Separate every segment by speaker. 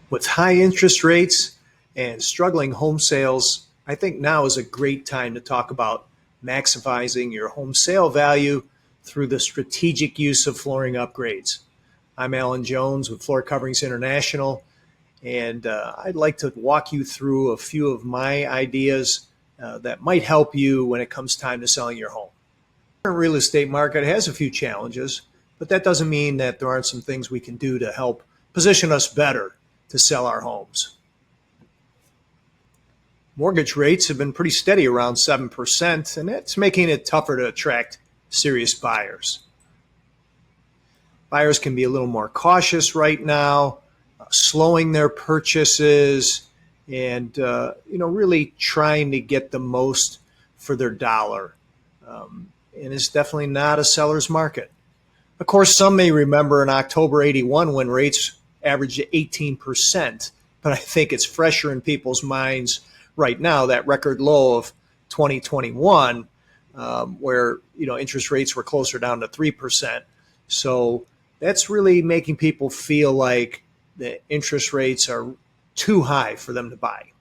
Speaker 1: With high interest rates and struggling home sales, I think now is a great time to talk about maximizing your home sale value through the strategic use of flooring upgrades. I'm Alan Jones with Floor Coverings International, and I'd like to walk you through a few of my ideas that might help you when it comes time to selling your home. The current real estate market has a few challenges, but that doesn't mean that there aren't some things we can do to help position us better to sell our homes. Mortgage rates have been pretty steady around 7%, and that's making it tougher to attract serious buyers. Buyers can be a little more cautious right now, slowing their purchases, and really trying to get the most for their dollar. And it's definitely not a seller's market. Of course, some may remember in October '81 when rates averaged 18%, but I think it's fresher in people's minds right now, that record low of 2021, where interest rates were closer down to 3%. So that's really making people feel like the interest rates are too high for them to buy.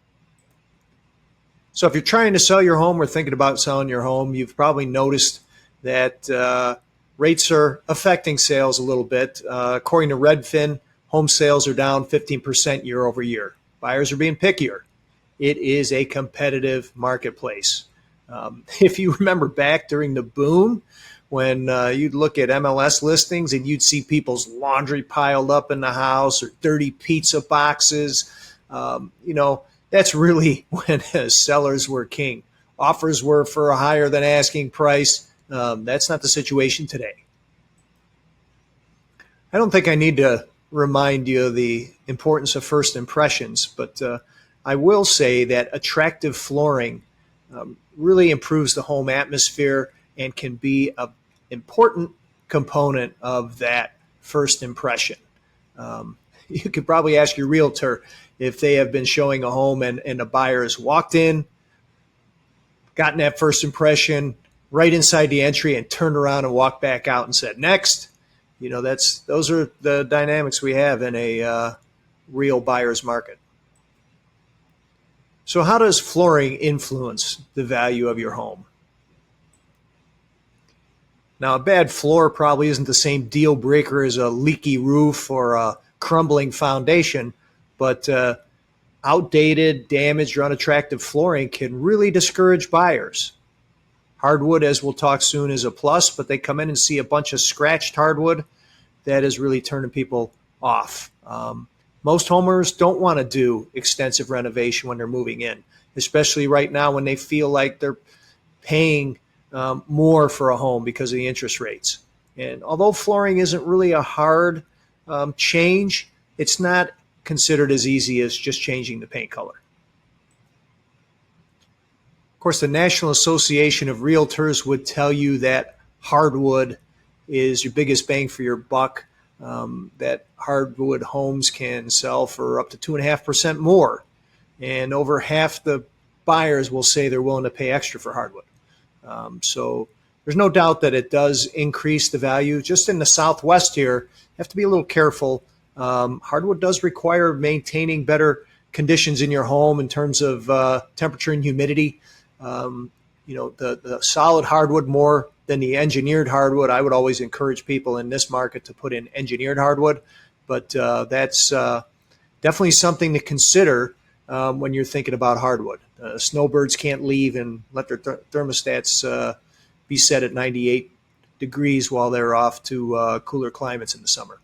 Speaker 1: So if you're trying to sell your home or thinking about selling your home, you've probably noticed that rates are affecting sales a little bit. According to Redfin, home sales are down 15% year over year. Buyers are being pickier. It is a competitive marketplace. If you remember back during the boom, when you'd look at MLS listings and you'd see people's laundry piled up in the house or dirty pizza boxes, that's really when sellers were king. Offers were for a higher than asking price. That's not the situation today. I don't think I need to remind you of the importance of first impressions, but I will say that attractive flooring really improves the home atmosphere and can be an important component of that first impression. You could probably ask your realtor if they have been showing a home and a buyer has walked in, gotten that first impression right inside the entry and turned around and walked back out and said, next. Those are the dynamics we have in a real buyer's market. So how does flooring influence the value of your home? Now, a bad floor probably isn't the same deal breaker as a leaky roof or a crumbling foundation, but outdated, damaged, or unattractive flooring can really discourage buyers. Hardwood, as we'll talk soon, is a plus, but they come in and see a bunch of scratched hardwood. That is really turning people off. Most homeowners don't want to do extensive renovation when they're moving in, especially right now when they feel like they're paying more for a home because of the interest rates. And although flooring isn't really a hard change, it's not considered as easy as just changing the paint color. Of course, the National Association of Realtors would tell you that hardwood is your biggest bang for your buck, that hardwood homes can sell for up to 2.5% more. And over half the buyers will say they're willing to pay extra for hardwood. So there's no doubt that it does increase the value. Just in the Southwest here, you have to be a little careful. Hardwood does require maintaining better conditions in your home in terms of temperature and humidity. The solid hardwood more than the engineered hardwood. I would always encourage people in this market to put in engineered hardwood, but that's definitely something to consider when you're thinking about hardwood. Snowbirds can't leave and let their thermostats be set at 98 degrees while they're off to cooler climates in the summer.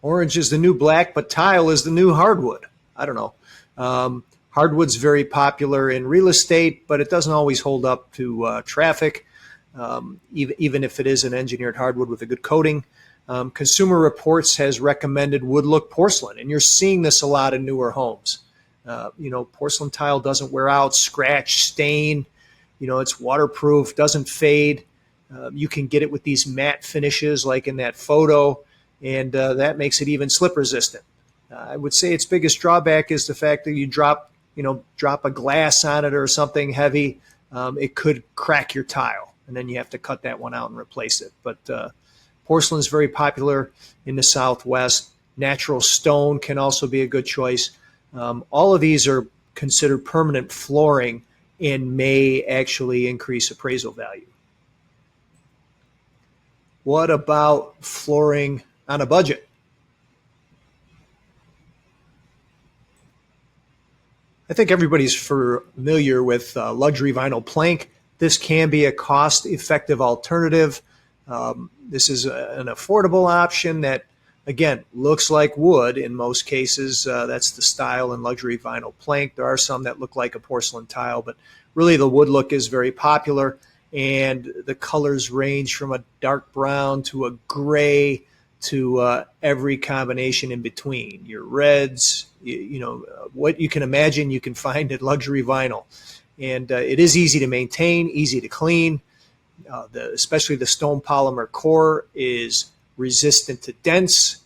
Speaker 1: Orange is the new black, but tile is the new hardwood. I don't know. Hardwood's very popular in real estate, but it doesn't always hold up to traffic, even if it is an engineered hardwood with a good coating. Consumer Reports has recommended wood look porcelain, and you're seeing this a lot in newer homes. Porcelain tile doesn't wear out, scratch, stain. It's waterproof, doesn't fade. You can get it with these matte finishes like in that photo, and that makes it even slip resistant. I would say its biggest drawback is the fact that you drop a glass on it or something heavy, it could crack your tile, and then you have to cut that one out and replace it. But porcelain is very popular in the Southwest. Natural stone can also be a good choice. All of these are considered permanent flooring and may actually increase appraisal value. What about flooring on a budget? I think everybody's familiar with luxury vinyl plank. This can be a cost-effective alternative. This is an affordable option that, again, looks like wood in most cases. That's the style in luxury vinyl plank. There are some that look like a porcelain tile, but really the wood look is very popular, and the colors range from a dark brown to a gray to every combination in between. Your reds, what you can imagine you can find in luxury vinyl. And it is easy to maintain, easy to clean. Especially the stone polymer core is resistant to dents.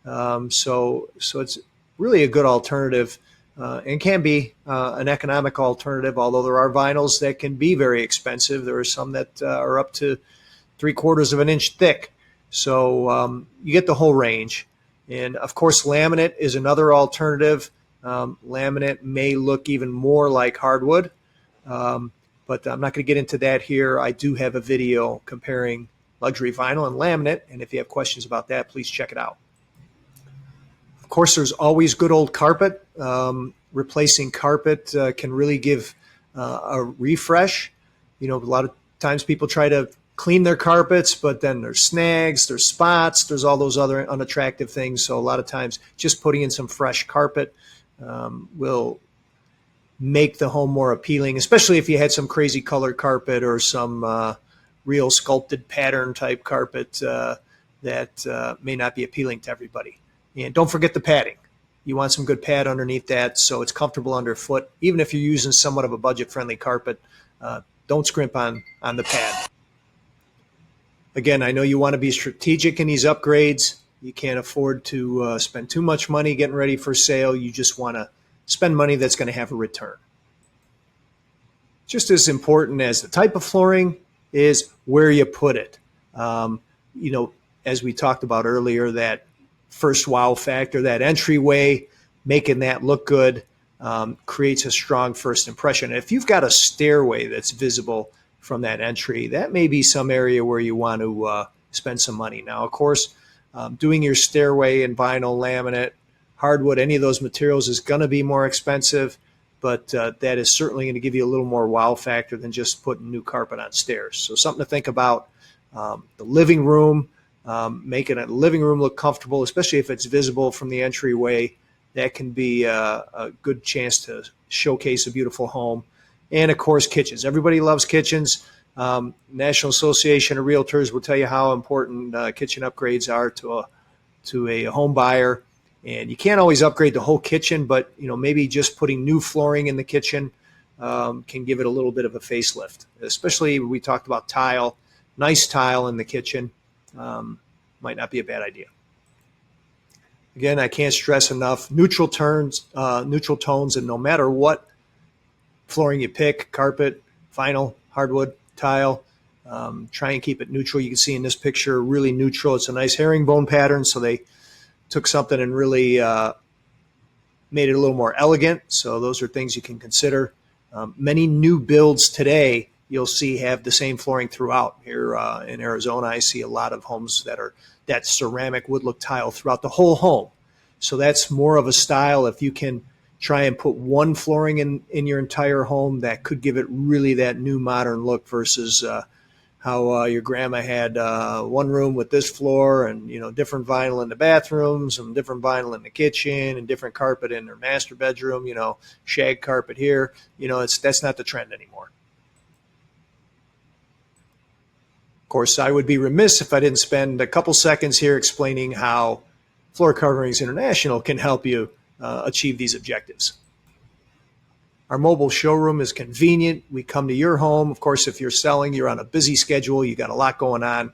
Speaker 1: So it's really a good alternative and can be an economic alternative, although there are vinyls that can be very expensive. There are some that are up to 3/4 of an inch thick. So you get the whole range. And of course, laminate is another alternative. Laminate may look even more like hardwood, but I'm not going to get into that here. I do have a video comparing luxury vinyl and laminate, and if you have questions about that, please check it out. Of course, there's always good old carpet. Replacing carpet can really give a refresh. A lot of times people try to clean their carpets, but then there's snags, there's spots, there's all those other unattractive things. So a lot of times just putting in some fresh carpet will make the home more appealing, especially if you had some crazy colored carpet or some real sculpted pattern type carpet that may not be appealing to everybody. And don't forget the padding. You want some good pad underneath that so it's comfortable underfoot. Even if you're using somewhat of a budget-friendly carpet, don't scrimp on the pad. Again, I know you want to be strategic in these upgrades. You can't afford to spend too much money getting ready for sale. You just want to spend money that's going to have a return. Just as important as the type of flooring is where you put it. As we talked about earlier, that first wow factor, that entryway, making that look good creates a strong first impression. And if you've got a stairway that's visible from that entry, that may be some area where you want to spend some money. Now, of course, doing your stairway in vinyl, laminate, hardwood, any of those materials is going to be more expensive, but that is certainly going to give you a little more wow factor than just putting new carpet on stairs. So something to think about. The living room, making a living room look comfortable, especially if it's visible from the entryway. That can be a good chance to showcase a beautiful home. And of course, kitchens. Everybody loves kitchens. National Association of Realtors will tell you how important kitchen upgrades are to a home buyer. And you can't always upgrade the whole kitchen, but maybe just putting new flooring in the kitchen can give it a little bit of a facelift. Especially when we talked about tile, nice tile in the kitchen might not be a bad idea. Again, I can't stress enough neutral tones, and no matter what flooring you pick, carpet, vinyl, hardwood, tile, try and keep it neutral. You can see in this picture, really neutral. It's a nice herringbone pattern, so they took something and really made it a little more elegant. So those are things you can consider. Many new builds today you'll see have the same flooring throughout. Here in Arizona, I see a lot of homes that are that ceramic wood look tile throughout the whole home. So that's more of a style. If you can try and put one flooring in your entire home, that could give it really that new modern look versus how your grandma had one room with this floor and different vinyl in the bathroom, some different vinyl in the kitchen, and different carpet in their master bedroom. Shag carpet here. That's not the trend anymore. Of course, I would be remiss if I didn't spend a couple seconds here explaining how Floor Coverings International can help you achieve these objectives. Our mobile showroom is convenient. We come to your home. Of course, if you're selling, you're on a busy schedule, you got a lot going on,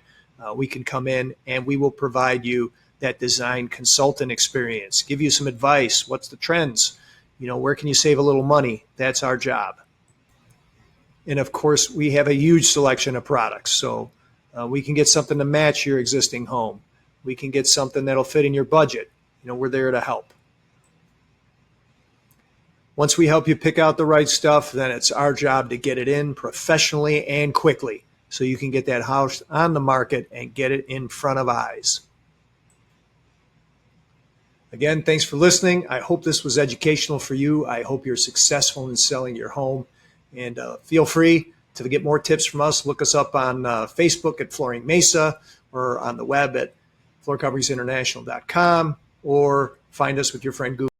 Speaker 1: we can come in and we will provide you that design consultant experience, give you some advice. What's the trends? Where can you save a little money? That's our job. And of course, we have a huge selection of products. So we can get something to match your existing home. We can get something that'll fit in your budget. we're there to help. Once we help you pick out the right stuff, then it's our job to get it in professionally and quickly so you can get that house on the market and get it in front of eyes. Again, thanks for listening. I hope this was educational for you. I hope you're successful in selling your home. And feel free to get more tips from us. Look us up on Facebook at Flooring Mesa, or on the web at floorcoveringsinternational.com, or find us with your friend Google.